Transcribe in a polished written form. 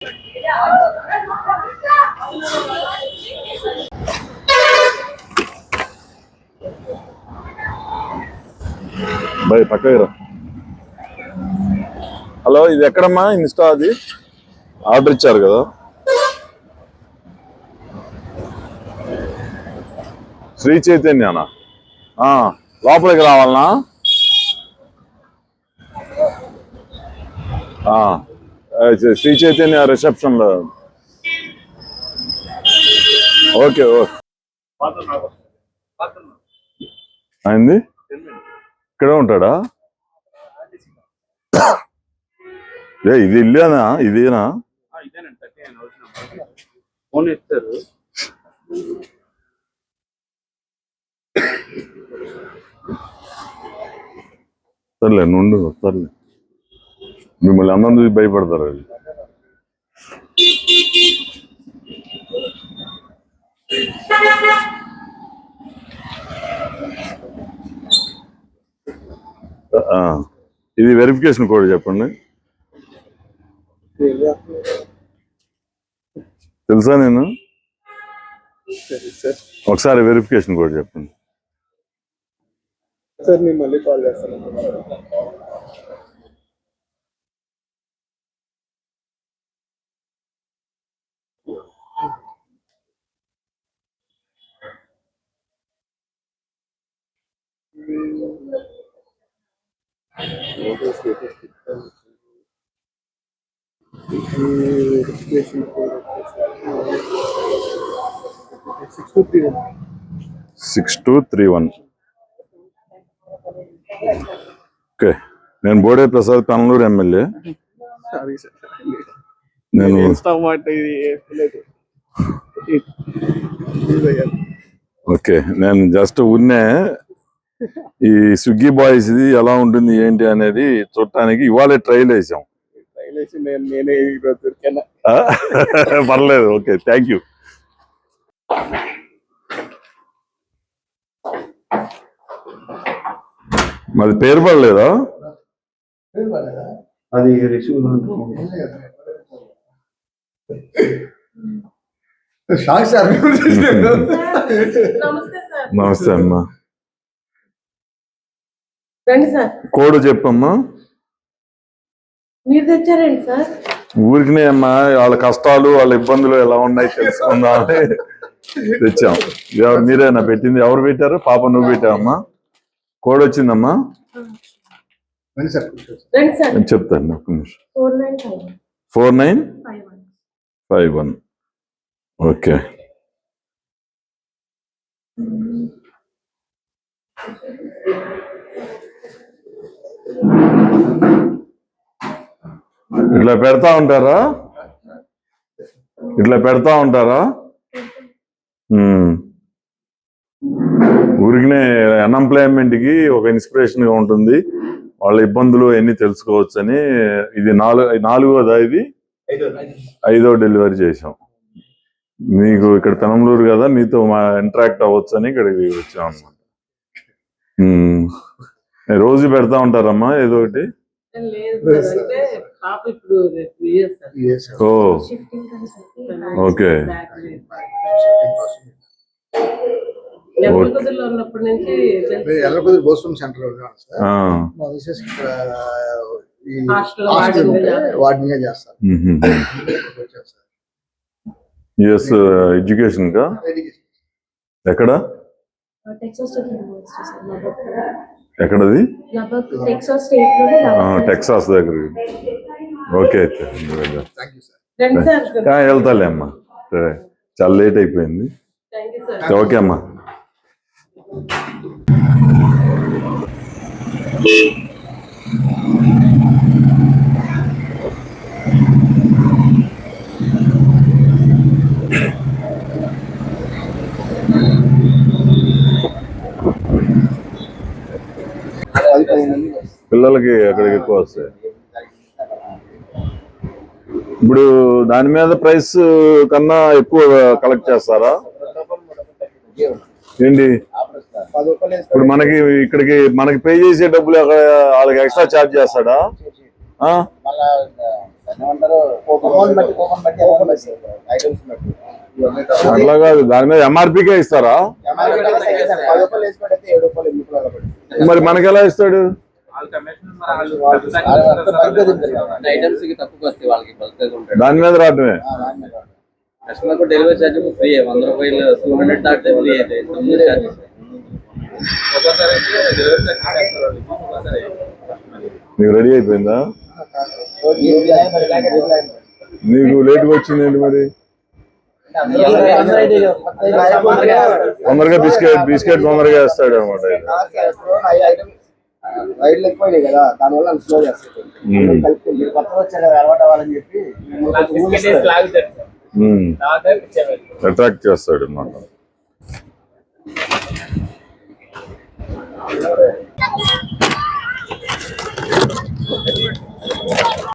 By పక్కరా. Hello, ఇది ఎక్కడమ్మా Insta? అది ఆర్డర్ ఇచ్చారు కదా, శ్రీ చైతన్యనా? లోపలికి రావాలనా? శ్రీ చైతన్య రిసెప్షన్ లో. Okay okay. అయింది, ఇక్కడే ఉంటాడా? ఇది ఇల్లేనా? ఇదేనా? సర్లే నుండు, సర్లే. మిమ్మల్ని అన్నం చూసి భయపడతారు అది. ఇది వెరిఫికేషన్ కోడ్ చెప్పండి. తెలుసా? నేను ఒకసారి వెరిఫికేషన్ కోడ్ చెప్పండి. సార్ నేను మళ్ళీ కాల్ చేస్తాను. Verification code 6231. ఓకే. నేను బోడే ప్రసాద్, కన్నూరు ఎమ్మెల్యే. నేను ఓకే, నేను జస్ట్ ఉన్నే ఈ స్విగ్గీ బాయ్స్ ఇది ఎలా ఉంటుంది ఏంటి అనేది చూడటానికి ఇవాళ ట్రైల్ వేసాం. పర్లేదు, ఓకే, థ్యాంక్ యూ. మరి పేరు పడలేదా? అది నమస్తే అమ్మా. కోడ్ చెప్పమ్మా. మీరు తెచ్చారండి సార్? ఊరికినే అమ్మా, వాళ్ళ కష్టాలు వాళ్ళ ఇబ్బందులు ఎలా ఉన్నాయి తెలుసుకుందామని తెచ్చాం. ఎవరు మీరేనా పెట్టింది? ఎవరు పెట్టారు? పాప నువ్వు పెట్టావమ్మా? కోడ్ వచ్చిందమ్మా, చెప్తాను ఒక్క నిమిషం. 4951. ఓకే. ఇట్లా పెడతా ఉంటారా? ఊరికినే అన్ఎంప్లాయ్మెంట్ కి ఒక ఇన్స్పిరేషన్ గా ఉంటుంది. వాళ్ళ ఇబ్బందులు ఎన్ని తెలుసుకోవచ్చు అని. ఇది నాలుగోదా? ఇది 5వ డెలివరీ చేసాం. మీకు ఇక్కడ పెనంలూరు కదా, మీతో ఇంటరాక్ట్ అవ్వచ్చు అని ఇక్కడికి వచ్చాం అన్నమాట. రోజు పెడతా ఉంటారమ్మా ఏదో ఒకటి? ఓ ఓకే. భోస్వం సెంటర్ వార్డింగ్ చేస్తారు. యుఎస్ ఎడ్యుకేషన్ కా? ఎక్కడ? ఎక్కడది? టెక్సాస్ దగ్గర. ఓకే, అయితే వెళ్తాలే అమ్మా. సరే, చాలా లేట్ అయిపోయింది. ఓకే అమ్మా. పిల్లలకి అక్కడికి ఎక్కువ వస్తాయి. ఇప్పుడు దాని మీద ప్రైస్ కన్నా ఎక్కువ కలెక్ట్ చేస్తారా ఏంటి? ఇప్పుడు మనకి పే చేసే డబ్బులు వాళ్ళకి ఎక్స్ట్రా ఛార్జ్ చేస్తాడా? ఐటమ్స్ బట్టి అట్లా కాదు, దాని మీద ఎంఆర్పీకే ఇస్తారా? 10 రూపాయలు వేసి పెడితే 7 రూపాయలు 8 రూపాయలు పెట్టి మరి మనకి ఎలా ఇస్తాడు? ఐటమ్స్ కి తక్కువ వస్తాయి, వాళ్ళకి బల్క్ ఉంటాడు. దాని మీద రావటమే. కస్టమర్ డెలివరీ ఛార్జ్ ఫ్రీ, 100 రూపాయలు 200 దాటితే ఫ్రీ అయితే ఛార్జెస్. నీకు రెడీ అయిపోయిందా? నీకు లేట్గా వచ్చింది ఏంటి మరి? తొందరగా బిస్కెట్ తొందరగా వేస్తాడు అనమాట. రైడ్లు ఎక్కువైనాయి కదా, దానివల్ల స్లో చేస్తాడు. కలుపుకుంది కొత్త వచ్చాడు అలవాటు అవ్వాలని చెప్పి అట్రాక్ట్ చేస్తాడు అన్నమాట.